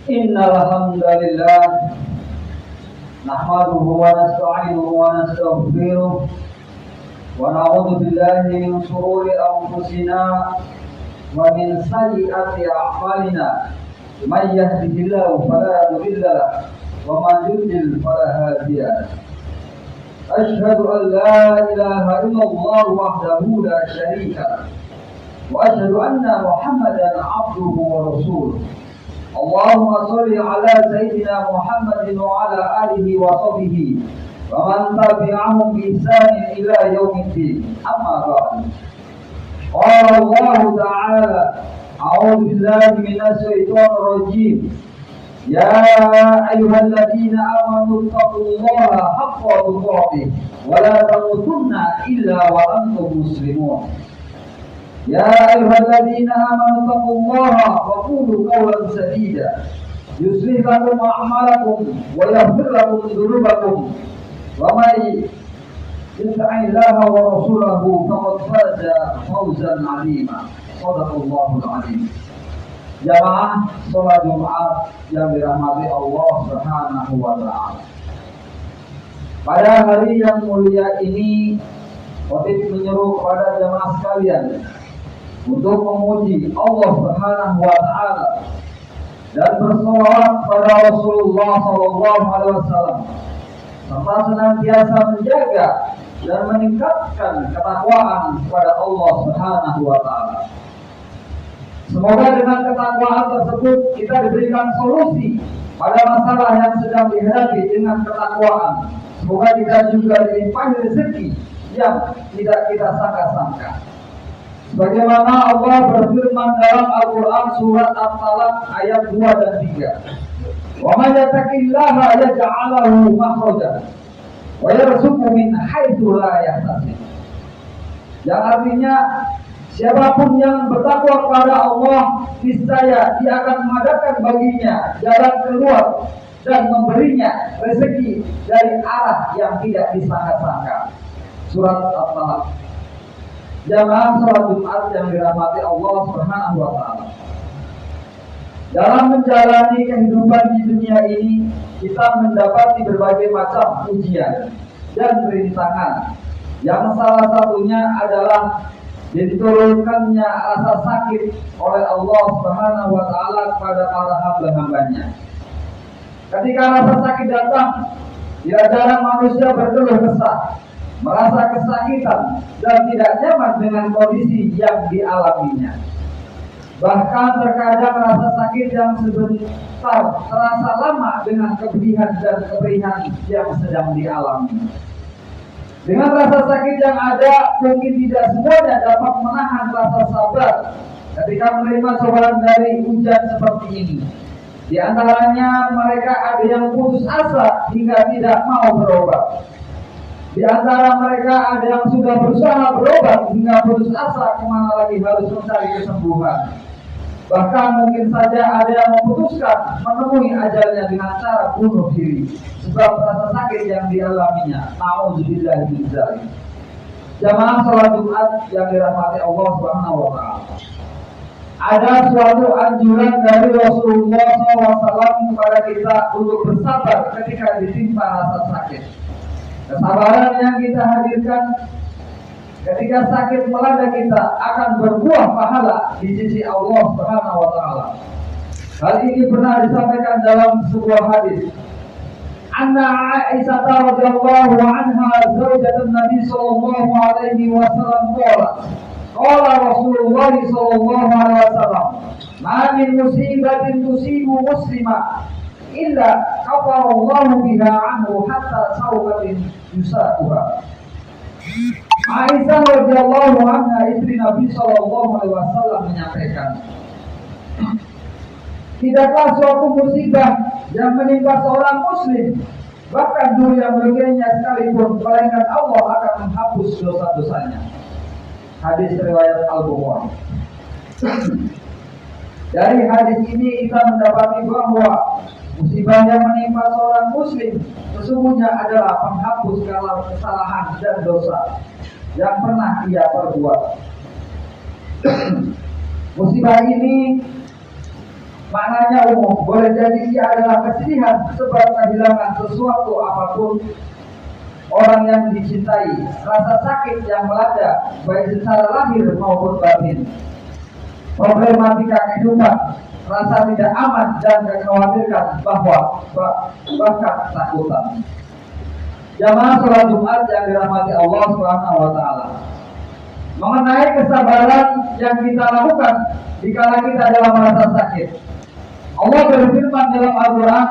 إن الحمد لله نحمده ونستعينه ونستغفره ونعوذ بالله من شرور أنفسنا ومن سيئات أعمالنا من يهده الله فلا مضل له ومن يضلل فلا هادي له. أشهد أن لا إله إلا الله وحده لا شريك له وأشهد أن محمدا عبده ورسوله. اللهم صل على سيدنا محمد وعلى آله وصحبه ومن تبعهم بإحسان إلى يوم الدين. أما بعد، قال الله تعالى: أعوذ بالله من الشيطان الرجيم. يا أيها الذين آمنوا اتقوا الله حق تقاته ولا تموتن إلا وأنتم مسلمون. يا أيها الذين آمنوا اتقوا الله وقولوا قولا سديدا يصلح لكم أعمالكم ويغفر لكم ذنوبكم ومن يطع الله ورسوله فقد فاز فوزا عظيما. صدق الله العظيم. Jamaah sholat Jumat yang dirahmati Allah Subhanahu wa Ta'ala. Pada hari yang mulia ini, khotib menyeru kepada jamaah sekalian untuk memuji Allah Subhanahu wa Ta'ala dan bersolawat pada Rasulullah Sallallahu Alaihi Wasallam, serta senantiasa menjaga dan meningkatkan ketakwaan kepada Allah Subhanahu wa Ta'ala. Semoga dengan ketakwaan tersebut kita diberikan solusi pada masalah yang sedang dihadapi dengan ketakwaan. Semoga kita juga dilimpahi rezeki yang tidak kita sangka-sangka. Sebagaimana Allah berfirman dalam Al-Quran surat At-Talaq ayat 2 dan 3. Wa man yattaqillaha yaj'al lahu makhraja wa yarzuqhu min haitsu la yahtasib. Yang artinya, siapapun yang bertakwa kepada Allah, niscaya Dia akan mengadakan baginya jalan keluar dan memberinya rezeki dari arah yang tidak disangka-sangka. Surat At-Talaq. Jamaah sholat Jumat yang dirahmati Allah Subhanahu wa Ta'ala. Dalam menjalani kehidupan di dunia ini, kita mendapati berbagai macam ujian dan rintangan. Yang salah satunya adalah diturunkannya rasa sakit oleh Allah Subhanahu wa Ta'ala kepada para hamba-hambanya. Ketika rasa sakit datang, tidak jarang manusia berkeluh kesah, merasa kesakitan dan tidak nyaman dengan kondisi yang dialaminya. Bahkan terkadang rasa sakit yang sebentar terasa lama dengan kepedihan dan keperihan yang sedang dialami. Dengan rasa sakit yang ada, mungkin tidak semuanya dapat menahan rasa sabar ketika menerima cobaan dari ujian seperti ini. Di antaranya mereka ada yang putus asa hingga tidak mau berobat. Di antara mereka ada yang sudah berusaha berobat hingga putus asa, kemana lagi harus mencari kesembuhan. Bahkan mungkin saja ada yang memutuskan menemui ajalnya dengan cara bunuh diri sebab rasa sakit yang dialaminya. Nauzubillah min dzalik. Jamaah sholat Jumat yang dirahmati Allah Subhanahu wa Ta'ala. Ada suatu anjuran dari Rasulullah SAW kepada kita untuk bersabar ketika ditimpa rasa sakit. Kesabaran yang kita hadirkan ketika sakit melanda kita akan berbuah pahala di sisi Allah Subhanahu wa Ta'ala. Hal ini pernah disampaikan dalam sebuah hadis. Anna Aisyah radhiyallahu anha zaujatun Nabi sallallahu alaihi wasallam qala Rasulullah sallallahu alaihi wasallam, "Ma min musibatin tusibu muslima illa kafarallahu biha anhu hatta saubatin yusaquha." Aisyah radhiyallahu anha, istri Nabi sallallahu alaihi wasallam, menyampaikan, tidaklah suatu musibah yang menimpa seorang muslim, bahkan dunia meruginya sekalipun, melainkan Allah akan menghapus dosa-dosanya. Hadis riwayat Al-Bukhari. Dari hadis ini kita mendapati bahwa musibah yang menimpa seorang muslim sesungguhnya adalah penghapus segala kesalahan dan dosa yang pernah ia perbuat. Musibah ini maknanya umum. Boleh jadi ia adalah kesedihan sebab kehilangan sesuatu apapun. Orang yang dicintai, rasa sakit yang melanda baik secara lahir maupun batin, problematika kehidupan, rasa tidak aman dan kekhawatiran bahkan ketakutan. Jamaah sholat Jumat yang dirahmati Allah Subhanahu wa taala. Mengenai kesabaran yang kita lakukan dikala kita dalam merasa sakit. Allah berfirman dalam Al-Qur'an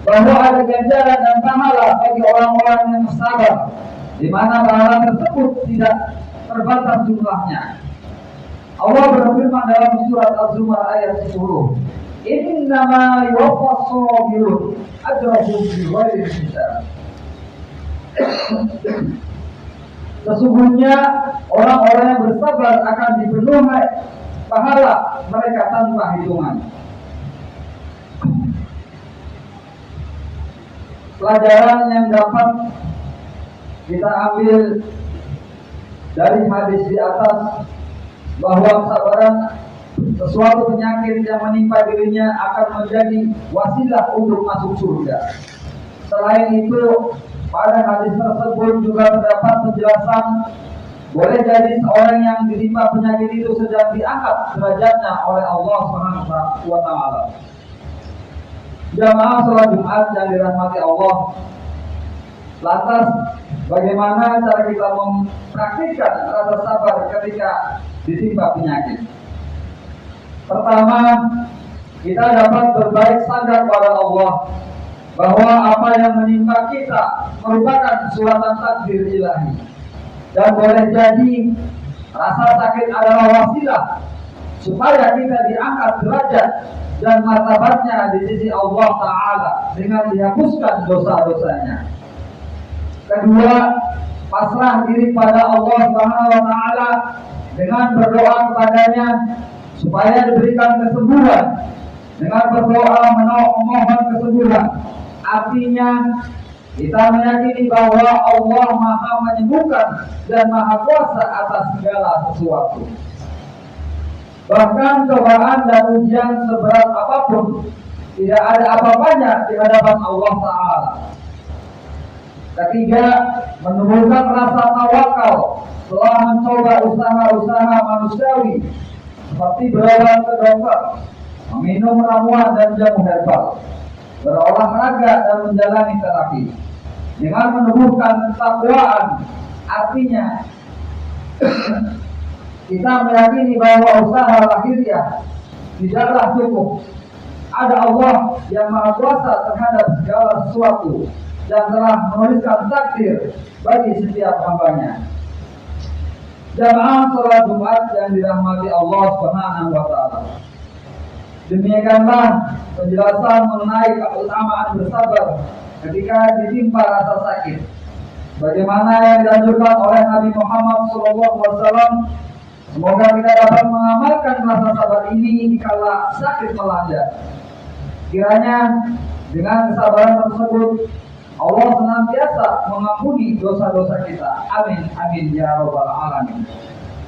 bahwa ada ganjaran dan pahala bagi orang-orang yang sabar, di mana pahala tersebut tidak terbatas jumlahnya. Allah berfirman dalam surat Az-Zumar ayat 10, "Innama yuwaffas sabirun ajrahum bighairi hisab." Sesungguhnya orang-orang yang bersabar akan dipenuhi pahala mereka tanpa hitungan. Pelajaran yang dapat kita ambil dari hadis di atas bahwa kesabaran sesuatu penyakit yang menimpa dirinya akan menjadi wasilah untuk masuk surga. Selain itu, pada hadis tersebut juga terdapat penjelasan boleh jadi seorang yang ditimpa penyakit itu sedang diangkat derajatnya oleh Allah Subhanahu wa taala. Jamaah sholat Jumat yang dirahmati Allah. Lantas bagaimana cara kita mempraktikkan rasa sabar ketika ditimpa penyakit? Pertama, kita dapat berbaik sangka kepada Allah bahwa apa yang menimpa kita merupakan suratan takdir ilahi, dan boleh jadi rasa sakit adalah wasilah supaya kita diangkat derajat dan martabatnya di sisi Allah Ta'ala dengan dihapuskan dosa-dosanya. Kedua, pasrah diri pada Allah Subhanahu wa Ta'ala dengan berdoa kepadanya supaya diberikan kesembuhan, dengan berdoa memohon kesembuhan. Artinya kita meyakini bahwa Allah Maha menyembuhkan dan Maha kuasa atas segala sesuatu. Bahkan cobaan dan ujian seberat apapun tidak ada apa-apanya di hadapan Allah Ta'ala. Ketiga, menumbuhkan rasa tawakal setelah mencoba usaha-usaha manusiawi seperti berobat ke dokter, meminum ramuan dan jamu herbal, berolahraga dan menjalani terapi. Dengan menumbuhkan ketakwaan, artinya kita meyakini bahwa usaha lahiriah tidaklah cukup. Ada Allah yang Maha Kuasa terhadap segala sesuatu dan telah menuliskan takdir bagi setiap hambanya. Jamaah sholat Jumat yang dirahmati Allah Subhanahu wa taala. Demikianlah penjelasan mengenai keutamaan bersabar ketika ditimpa rasa sakit. Bagaimana yang dianjurkan oleh Nabi Muhammad SAW. Semoga kita dapat mengamalkan rasa sabar ini dikala sakit melanda. Kiranya dengan kesabaran tersebut Allah senantiasa mengampuni dosa-dosa kita. Amin amin ya rabbal alamin.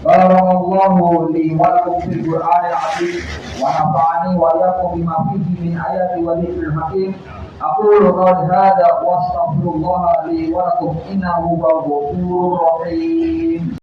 Barakallahu li wa lakum fil Qur'anil azim wa nafa'ani wa iyyakum bima fihi min ayati wa dzikril hakim. Aqulu qawli hadza wa astaghfirullah li wa lakum innahu ghafurur rahim.